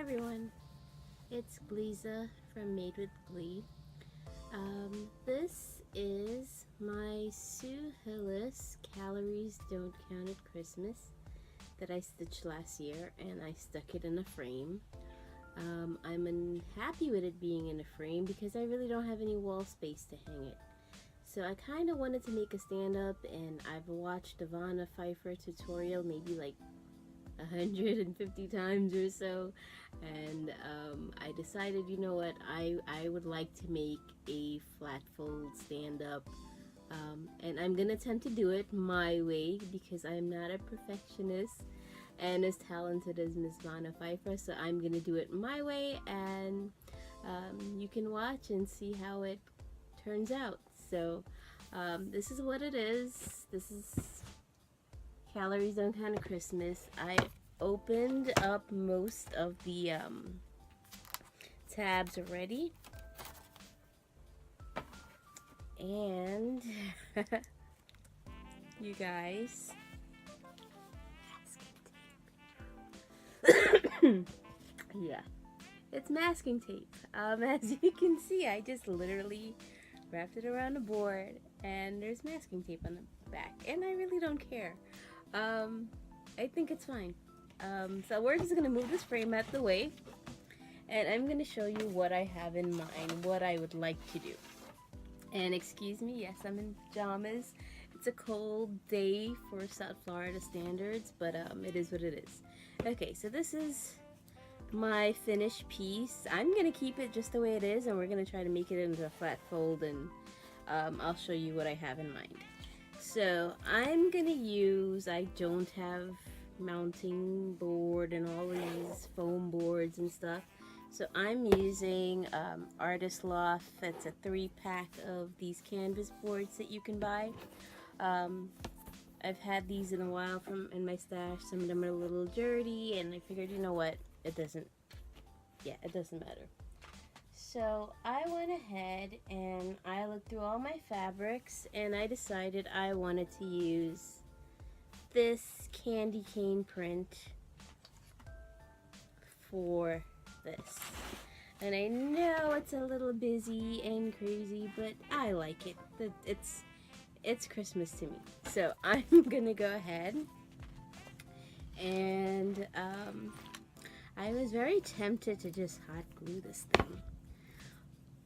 everyone, it's Gleeza from Made with Glee. This is my Sue Hillis Calories Don't Count at Christmas that I stitched last year, and I stuck it in a frame. I'm unhappy with it being in a frame because I really don't have any wall space to hang it. So I kind of wanted to make a stand-up, and I've watched the Vonna Pfeiffer tutorial maybe like 150 times or so, and I decided, you know what, I would like to make a flat fold stand-up, and I'm gonna attempt to do it my way because I'm not a perfectionist and as talented as Miss Vonna Pfeiffer, so I'm gonna do it my way, and you can watch and see how it turns out. So this is what it is. This is Calories Don't Count at Christmas. I opened up most of the tabs already, and you guys, yeah, it's masking tape. As you can see, I just literally wrapped it around the board, and there's masking tape on the back, and I really don't care. I think it's fine. So we're just gonna move this frame out the way, and I'm gonna show you what I have in mind, what I would like to do. And excuse me, yes, I'm in pajamas. It's a cold day for South Florida standards, but it is what it is. Okay, so this is my finished piece. I'm gonna keep it just the way it is, and we're gonna try to make it into a flat fold, and I'll show you what I have in mind. So I'm gonna use, I don't have mounting board and all these foam boards and stuff, so I'm using Artist Loft. It's a 3-pack of these canvas boards that you can buy. I've had these in a while in my stash. Some of them are a little dirty, and I figured, you know what, it doesn't matter. So I went ahead and I looked through all my fabrics, and I decided I wanted to use this candy cane print for this. And I know it's a little busy and crazy, but I like it. It's Christmas to me. So I'm gonna go ahead and I was very tempted to just hot glue this thing.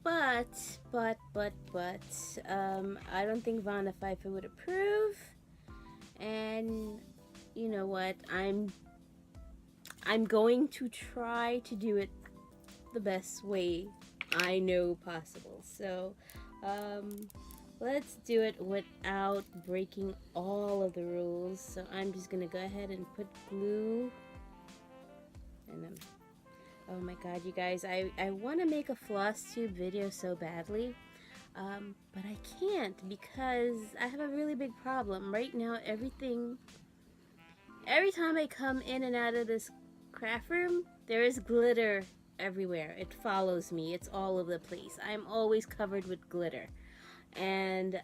But I don't think Vonna Pfeiffer would approve, and you know what, I'm going to try to do it the best way I know possible. So let's do it without breaking all of the rules. So I'm just gonna go ahead and put glue, and oh my god, you guys, I want to make a Flosstube video so badly, but I can't because I have a really big problem. Right now, every time I come in and out of this craft room, there is glitter everywhere. It follows me. It's all over the place. I'm always covered with glitter. And,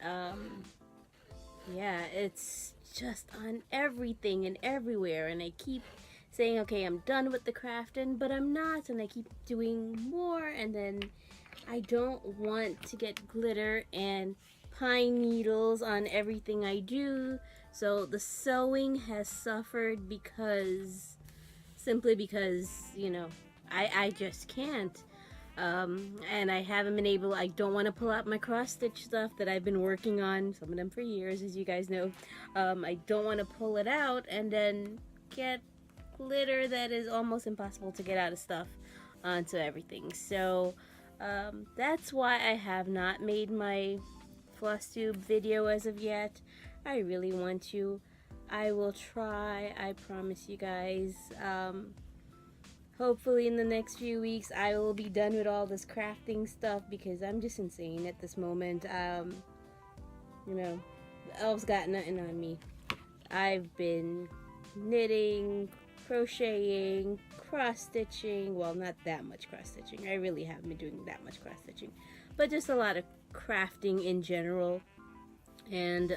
yeah, it's just on everything and everywhere, and I keep saying, okay, I'm done with the crafting, but I'm not, and I keep doing more, and then I don't want to get glitter and pine needles on everything I do. So the sewing has suffered simply because, you know, I just can't. And I haven't been able, I don't want to pull out my cross stitch stuff that I've been working on, some of them for years, as you guys know. I don't want to pull it out and then get glitter that is almost impossible to get out of stuff onto everything. So that's why I have not made my Flosstube video as of yet. I really want to. I will try, I promise you guys. Hopefully in the next few weeks I will be done with all this crafting stuff because I'm just insane at this moment. You know, the elves got nothing on me. I've been knitting, crocheting, cross-stitching. Well, not that much cross-stitching. I really haven't been doing that much cross-stitching, but just a lot of crafting in general. And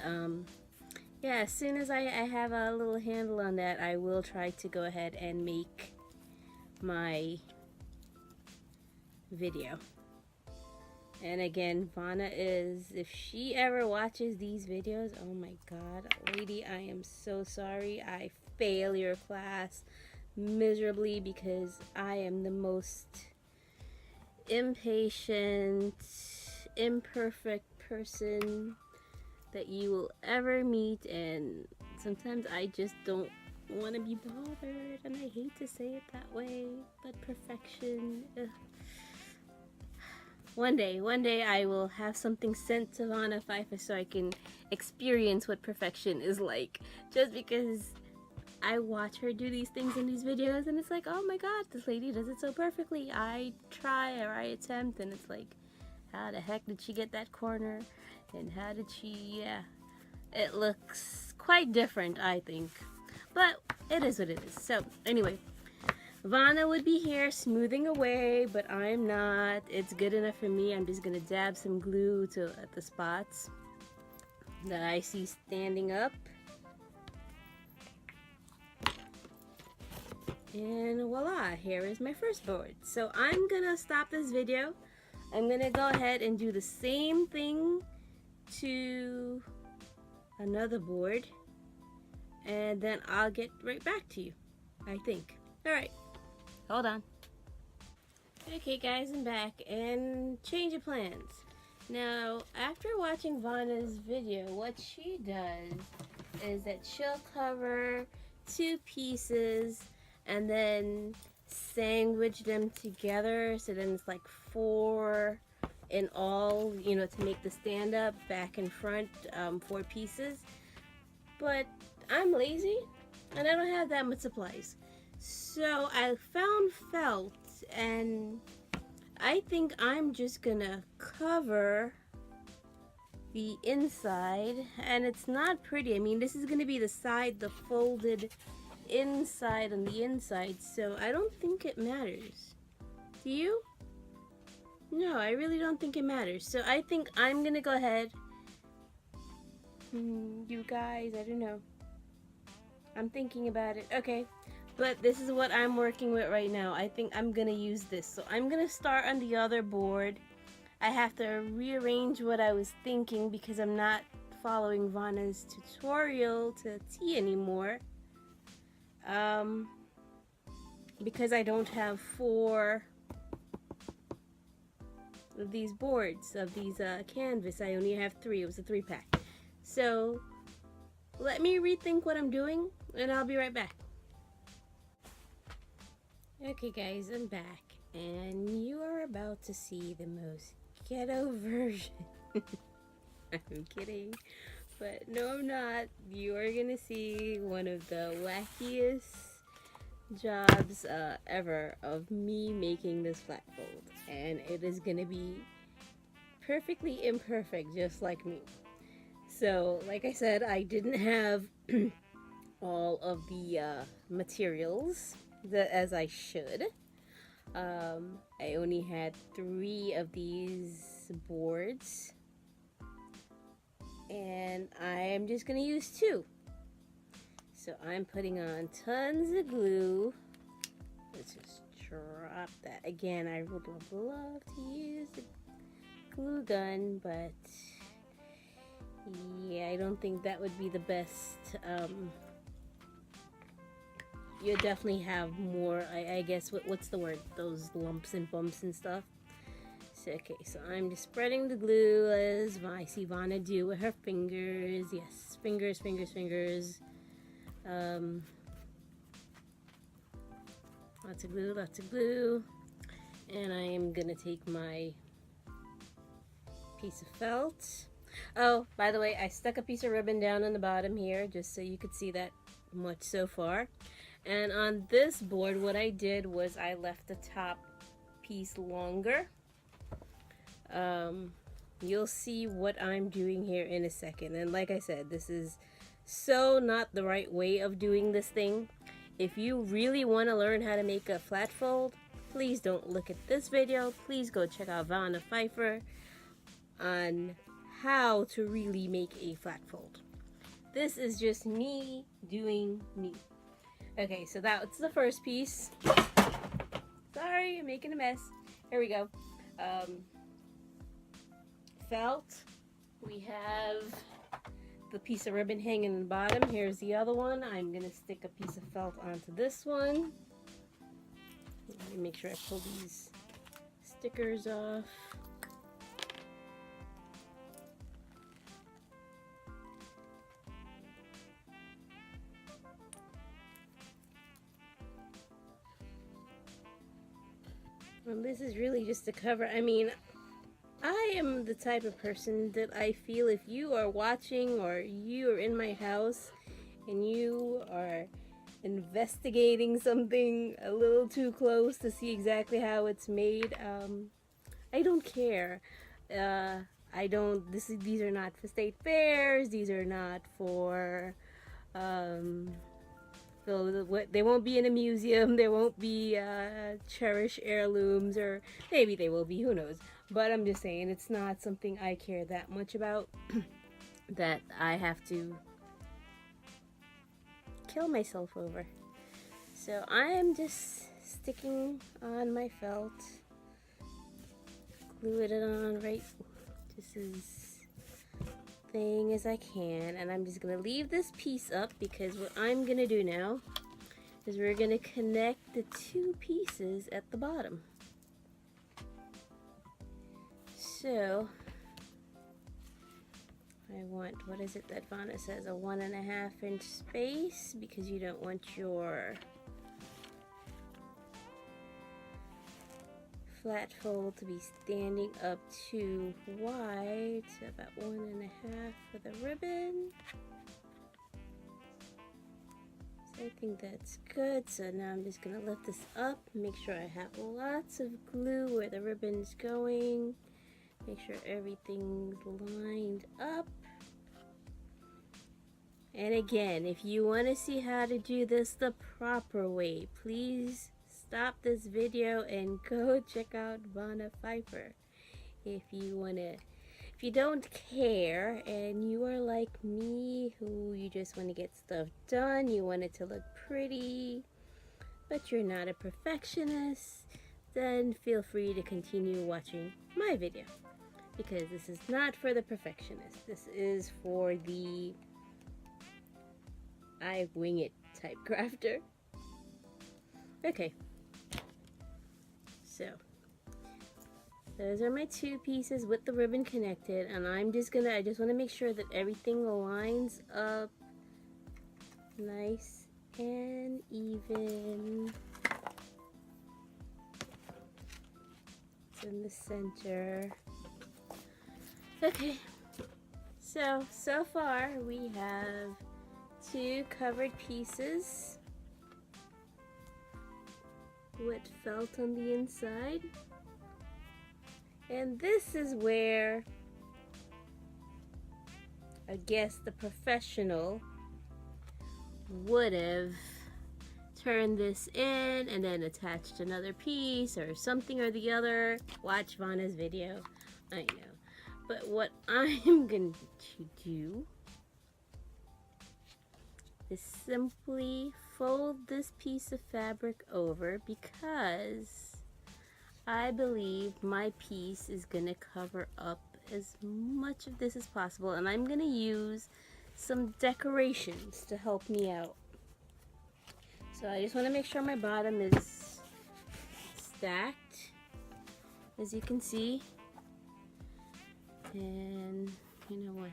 yeah, as soon as I have a little handle on that, I will try to go ahead and make my video. And again, Vonna is, if she ever watches these videos, oh my god, lady, I am so sorry. I fail your class miserably because I am the most impatient, imperfect person that you will ever meet, and sometimes I just don't want to be bothered, and I hate to say it that way, but perfection, ugh. One day I will have something sent to Vonna Pfeiffer so I can experience what perfection is like, just because I watch her do these things in these videos and it's like, oh my god, this lady does it so perfectly. I try or I attempt and it's like, how the heck did she get that corner? And how did she, yeah. It looks quite different, I think. But it is what it is. So anyway, Vonna would be here smoothing away, but I'm not. It's good enough for me. I'm just gonna dab some glue at the spots that I see standing up. And voila, here is my first board. So I'm gonna stop this video. I'm gonna go ahead and do the same thing to another board, and then I'll get right back to you, I think. Alright, hold on. Okay guys, I'm back, and change of plans. Now, after watching Vonna's video, what she does is that she'll cover 2 pieces and then sandwich them together, so then it's like 4 in all, you know, to make the stand up back and front, 4 pieces. But I'm lazy and I don't have that much supplies, so I found felt, and I think I'm just gonna cover the inside, and it's not pretty. I mean, this is gonna be the side, the folded inside on the inside, so I don't think it matters. Do you? No, I really don't think it matters. So I think I'm gonna go ahead. You guys, I don't know. I'm thinking about it. Okay, but this is what I'm working with right now. I think I'm gonna use this. So I'm gonna start on the other board. I have to rearrange what I was thinking because I'm not following Vonna's tutorial to a T anymore. Because I don't have 4 of these boards, of these canvas. I only have 3. It was a 3-pack. So let me rethink what I'm doing and I'll be right back. Okay guys, I'm back and you are about to see the most ghetto version. I'm kidding, but no, I'm not. You are gonna see one of the wackiest jobs ever of me making this flat fold, and it is gonna be perfectly imperfect, just like me. So like I said, I didn't have all of the materials as I should. I only had 3 of these boards, and I am just gonna use 2. So I'm putting on tons of glue. Let's just drop that. Again, I would love to use a glue gun, but yeah, I don't think that would be the best. You definitely have more, I guess, what's the word? Those lumps and bumps and stuff. So, okay, so I'm just spreading the glue as I see Vonna do with her fingers. Yes, fingers, fingers, fingers. Lots of glue, lots of glue. And I am gonna take my piece of felt. Oh, by the way, I stuck a piece of ribbon down on the bottom here just so you could see that much so far. And on this board, what I did was I left the top piece longer. You'll see what I'm doing here in a second. And like I said, this is so not the right way of doing this thing. If you really want to learn how to make a flat fold, please don't look at this video. Please go check out Vonna Pfeiffer on how to really make a flat fold. This is just me doing me. Okay, so that's the first piece. I'm making a mess. Here we go. Felt. We have the piece of ribbon hanging in the bottom. Here's the other one. I'm going to stick a piece of felt onto this one. Let me make sure I pull these stickers off. Well, this is really just a cover. I mean, I am the type of person that I feel if you are watching or you are in my house and you are investigating something a little too close to see exactly how it's made, I don't care. These are not for state fairs. These are not for, so they won't be in a museum. There won't be cherished heirlooms, or maybe they will be, who knows. But I'm just saying, it's not something I care that much about that I have to kill myself over. So I'm just sticking on my felt, gluing it on right just as thing as I can, and I'm just gonna leave this piece up because what I'm gonna do now is we're gonna connect the two pieces at the bottom. So I want, what is it that Vonna says, a 1.5 inch space, because you don't want your flat fold to be standing up too wide. So about 1.5 for the ribbon. So I think that's good. So now I'm just gonna lift this up, make sure I have lots of glue where the ribbon's going. Make sure everything's lined up. And again, if you want to see how to do this the proper way, please stop this video and go check out Vonna Pfeiffer. If you don't care and you are like me, who you just want to get stuff done, you want it to look pretty, but you're not a perfectionist, then feel free to continue watching my video. Because this is not for the perfectionist. This is for the I wing it type crafter. Okay. So those are my two pieces with the ribbon connected, and I just want to make sure that everything lines up nice and even. It's in the center. Okay, so far we have two covered pieces with felt on the inside, and this is where I guess the professional would have turned this in and then attached another piece or something or the other. Watch Vonna's video, I know. But what I'm going to do is simply fold this piece of fabric over, because I believe my piece is going to cover up as much of this as possible, and I'm going to use some decorations to help me out. So I just want to make sure my bottom is stacked, as you can see. And you know what?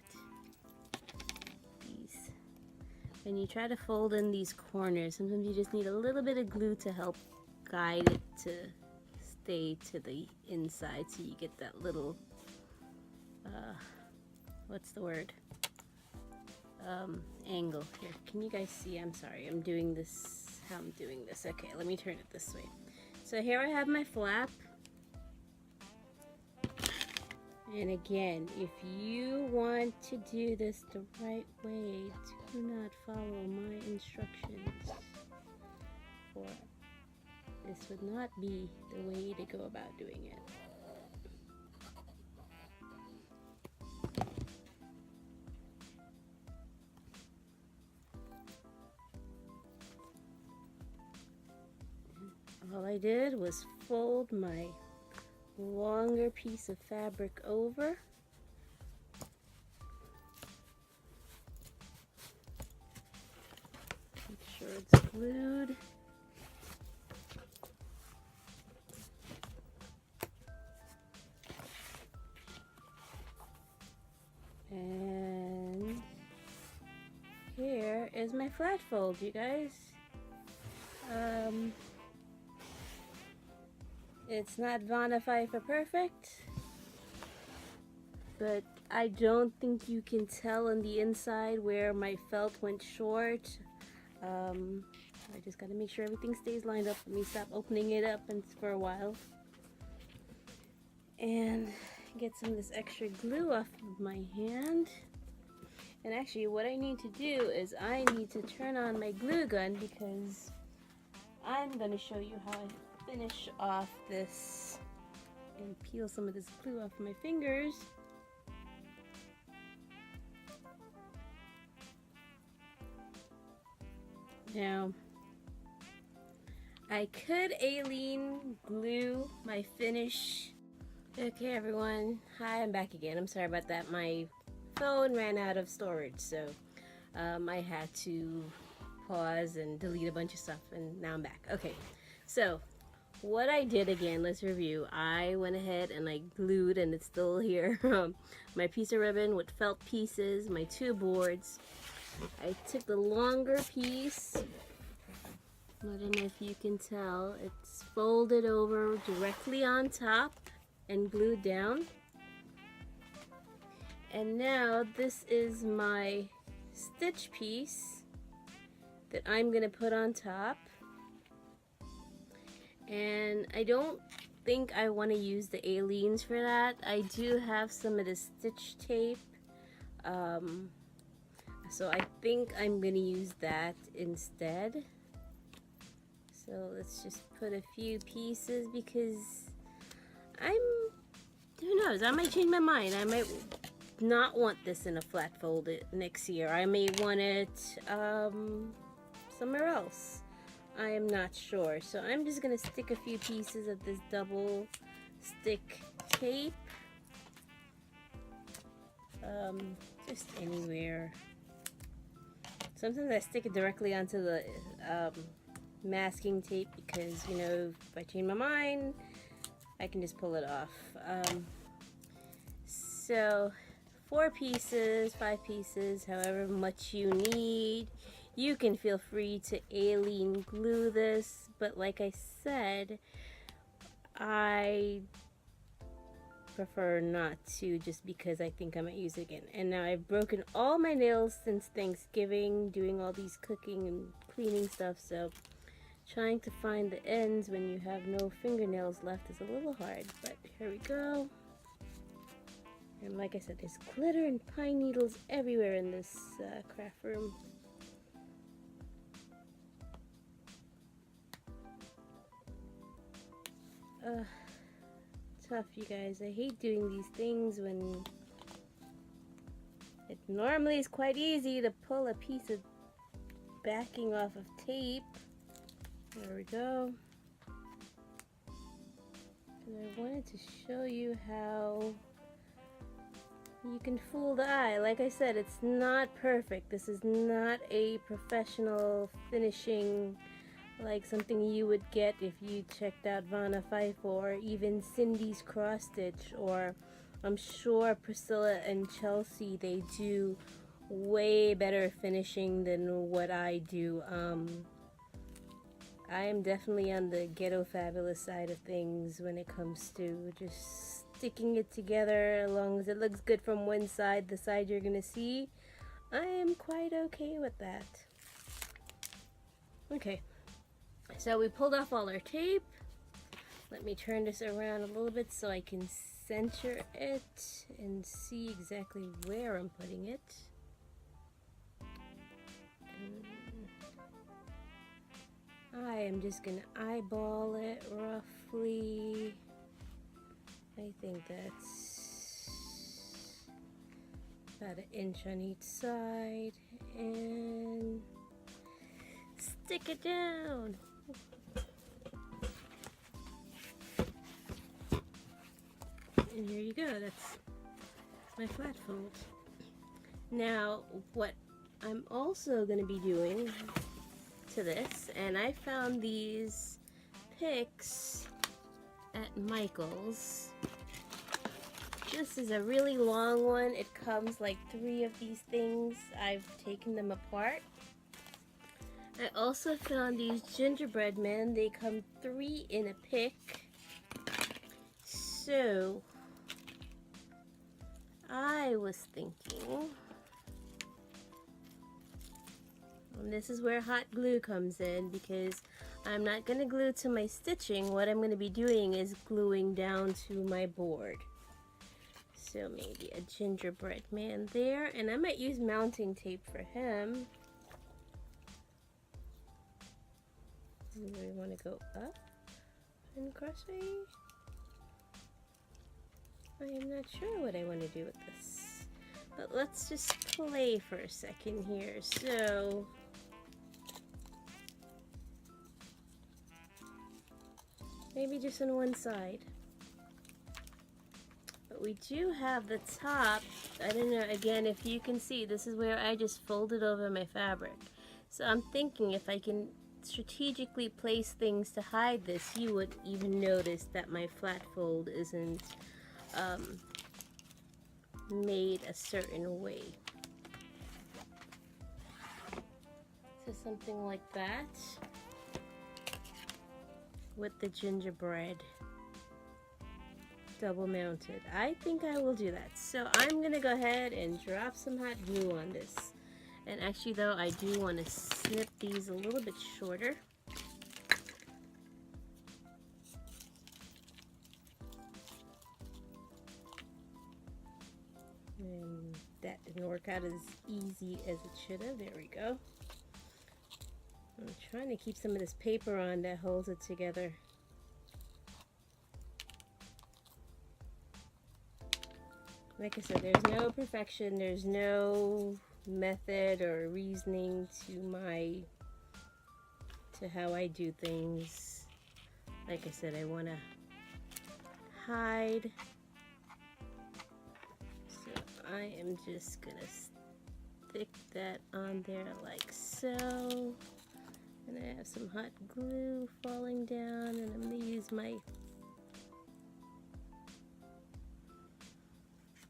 When you try to fold in these corners, sometimes you just need a little bit of glue to help guide it to stay to the inside, so you get that little, what's the word? Angle. Here, can you guys see? I'm sorry, I'm doing this, how I'm doing this. Okay, let me turn it this way. So here I have my flap. And again, if you want to do this the right way, do not follow my instructions, or this would not be the way to go about doing it. All I did was fold my longer piece of fabric over. Make sure it's glued. And here is my flat fold, you guys. It's not Vonna Pfeiffer perfect, but I don't think you can tell on the inside where my felt went short. I just gotta make sure everything stays lined up. Let me stop opening it up for a while and get some of this extra glue off of my hand. And actually what I need to do is I need to turn on my glue gun, because I'm going to show you how I finish off this and peel some of this glue off my fingers. Now, I could alene glue my finish. Okay everyone, hi, I'm back again. I'm sorry about that. My phone ran out of storage, so I had to pause and delete a bunch of stuff, and now I'm back. Okay, so what I did again, let's review. I went ahead and I glued, and it's still here, my piece of ribbon with felt pieces, my 2 boards. I took the longer piece, I don't know if you can tell, it's folded over directly on top and glued down. And now this is my stitch piece that I'm gonna put on top. And I don't think I want to use the Aleenes for that. I do have some of the stitch tape, so I think I'm gonna use that instead. So let's just put a few pieces, because who knows, I might change my mind. I might not want this in a flat fold next year. I may want it somewhere else. I am not sure. So I'm just gonna stick a few pieces of this double stick tape, just anywhere. Sometimes I stick it directly onto the masking tape, because, you know, if I change my mind, I can just pull it off. So 4 pieces, 5 pieces, however much you need. You can feel free to alene glue this, but like I said, I prefer not to, just because I think I might use it again. And now I've broken all my nails since Thanksgiving, doing all these cooking and cleaning stuff, so trying to find the ends when you have no fingernails left is a little hard, but here we go. And like I said, there's glitter and pine needles everywhere in this craft room. Tough, you guys. I hate doing these things when it normally is quite easy to pull a piece of backing off of tape. There we go. And I wanted to show you how you can fool the eye. Like I said, it's not perfect. This is not a professional finishing, like something you would get if you checked out Vonna Pfeiffer or even Cindy's cross stitch, or I'm sure Priscilla and Chelsea, they do way better finishing than what I do. I am definitely on the ghetto fabulous side of things when it comes to just sticking it together. As long as it looks good from one side, the side you're gonna see, I am quite okay with that. Okay, so we pulled off all our tape. Let me turn this around a little bit so I can center it and see exactly where I'm putting it. I am just gonna eyeball it roughly. I think that's about 1 inch on each side, and stick it down. And here you go, that's my flat fold. Now, what I'm also going to be doing to this, and I found these picks at Michael's. This is a really long one. It comes like 3 of these things. I've taken them apart. I also found these gingerbread men. They come 3 in a pick. So I was thinking, and this is where hot glue comes in, because I'm not going to glue to my stitching. What I'm going to be doing is gluing down to my board. So maybe a gingerbread man there, and I might use mounting tape for him. Do we want to go up and crossway? I am not sure what I want to do with this, but let's just play for a second here. So maybe just on one side. But we do have the top. I don't know, again, if you can see, this is where I just folded over my fabric. So I'm thinking if I can strategically place things to hide this, you would even notice that my flat fold isn't made a certain way. So something like that with the gingerbread double mounted. I think I will do that. So I'm gonna go ahead and drop some hot glue on this. And actually though, I do want to snip these a little bit shorter. And that didn't work out as easy as it should have. There we go. I'm trying to keep some of this paper on that holds it together. Like I said, there's no perfection, there's no method or reasoning to how I do things. Like I said, I want to hide. So I am just gonna stick that on there like so. And I have some hot glue falling down, and I'm gonna use my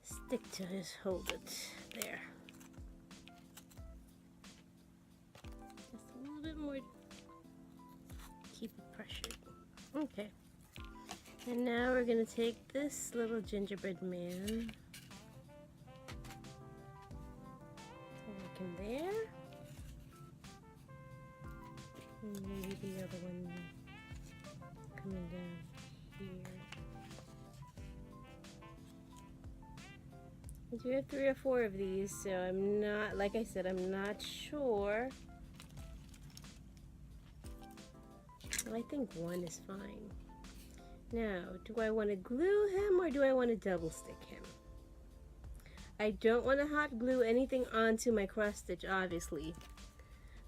stick to just hold it there. Just a little bit more. Keep it pressured. Okay. And now we're gonna take this little gingerbread man. Like in there. And maybe the other one coming down here. I do have 3 or 4 of these, so I'm not, like I said, I'm not sure. Well, I think 1 is fine. Now, do I want to glue him or do I want to double stick him? I don't want to hot glue anything onto my cross stitch, obviously.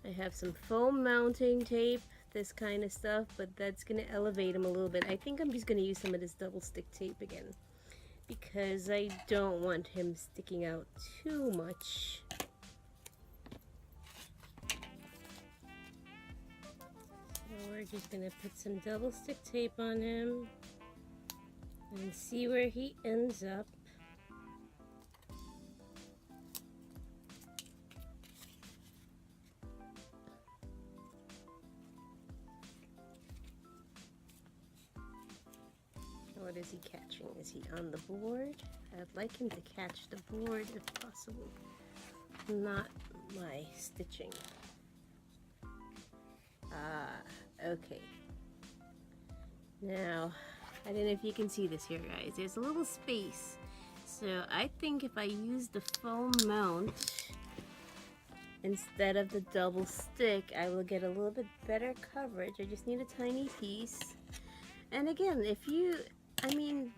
I have some foam mounting tape, this kind of stuff, but that's going to elevate him a little bit. I think I'm just going to use some of this double stick tape again, because I don't want him sticking out too much. So we're just going to put some double stick tape on him and see where he ends up. What is he catching? Is he on the board? I'd like him to catch the board if possible, not my stitching. Okay. Now, I don't know if you can see this here, guys. There's a little space. So I think if I use the foam mount instead of the double stick, I will get a little bit better coverage. I just need a tiny piece. And again, if you, I mean,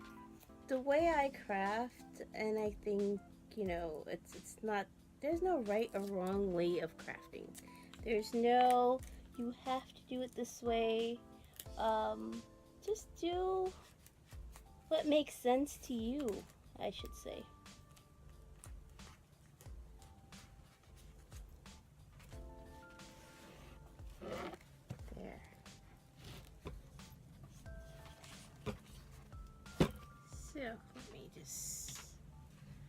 the way I craft, and I think, you know, it's not, there's no right or wrong way of crafting. There's no, you have to do it this way. Just do what makes sense to you, I should say. There. So let me just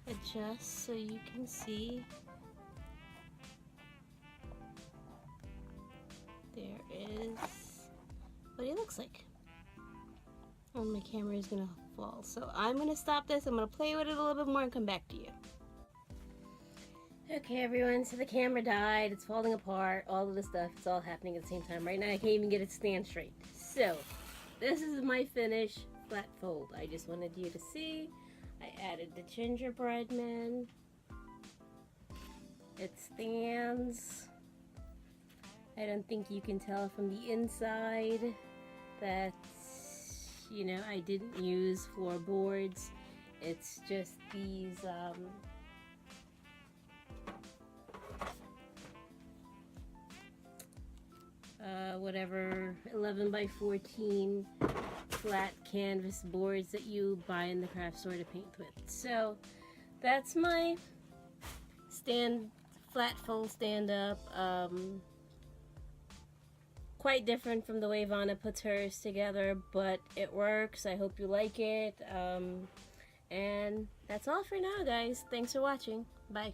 adjust so you can see. There is what he looks like. And my camera is gonna fall. So I'm gonna stop this, I'm gonna play with it a little bit more and come back to you. Okay everyone, so the camera died, it's falling apart, all of the stuff, it's all happening at the same time. Right now I can't even get it to stand straight. So, this is my finish flat fold. I just wanted you to see. I added the gingerbread man. It stands. I don't think you can tell from the inside that, you know, I didn't use floorboards. It's just these whatever 11 by 14 flat canvas boards that you buy in the craft store to paint with. So that's my flat fold stand up. Quite different from the way Vonna puts hers together, but it works. I hope you like it. And that's all for now, guys. Thanks for watching. Bye.